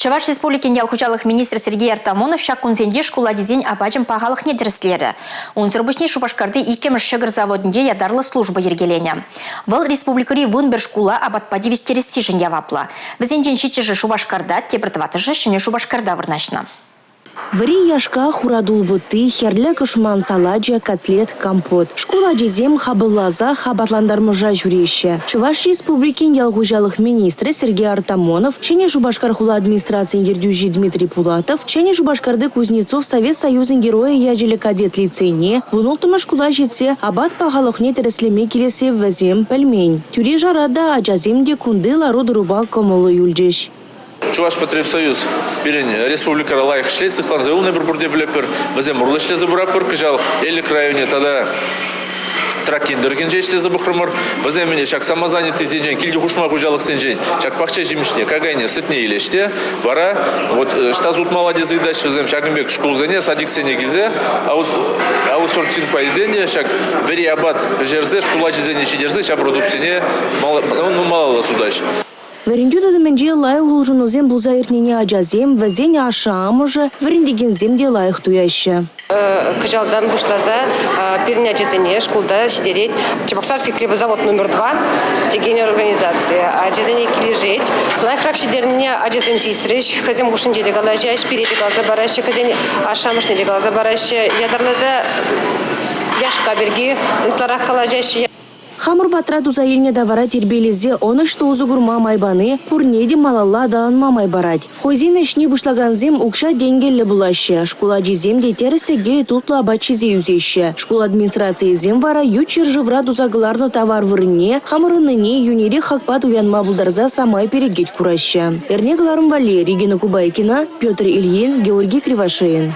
Чуваш Республикин ялхучалых министр Сергей Артамонов шак кунзенде школа дизень абачым пағалық недерслері. Унзырбышне Шубашкарды икемеш шыгыр заводынде ядарлы служба ергелене. Выл республикари вунбер школа абатпади вестерестижен явапла. Візенден шитчежі Шубашкарда, тепіртватыжы шыне Шубашкарда вырнашна. Ври яшка хурадул буты, херле кышман саладжа, котлет, компот. Школа дизем хабылаза хабатландармыжа жүреше. Чуваш республикин ялгужалых министры Сергей Артамонов, чене Шубашкар хула администрации ердюжи Дмитрий Пулатов, чене Шубашкарды Кузнецов Совет Союзын героя яжели кадет лицейне, вунултыма школа житсе, абат пағалықне тереслеме келесе вазем пельмень. Тюре жарада аджаземде кунды ларуд рубал комолы юльджеш. Чуваш Потребсоюз перен республика лайх шлейцы хланзаул на бурбурде блепер, вазем урлышле забурапер, кыжал элик районе тогда тракиндерген жешле забухрымыр, вазем мене шак самозанятый сенжен, кильди хушма хужалых сенжен, шак пахча жимишне, кагайне сытне илеште, вара, вот штазут молодец и дальше вазем шагымбек школ зене, садик сене гильзе, а вот сорсин поизене, шак вери абат жерзе, школа жезене шидерзе, шак продуксине, мало судач. Варендюда менже лайх улжунузем булзаирнине аджазем, вазене ашамыжы, варендеген земде лайх туяще. Кыжалдан бушлаза, перня аджазене, школда сидереть. Чебоксарский хлебозавод номер 2, тегене организация. Аджазене килежеть. Лайхрак сидернине аджазем сисрыш, хазем гушинде дегалажаш, передегал забаращи, хазен ашамышне дегал забаращи. Ядарлаза яшка берги, ытларак калажащи. Хамыр батра дузайылне давара тербелезе, оны что узугурма майбаны, пурнеде малалла даланма майбарать. Хозин ишни бушлаганзем укша денгелле булаще. Школа жеземде тересте гели тутлу абачизе юзеще. Школа администрации зем вара ючер живра дузагларно товар вырне, хамырыныне юнере хакпат уянма булдарза самай перегеть кураще. Эрнегларым Валерий, Регина Кубайкина, Петр Ильин, Георгий Кривошеин.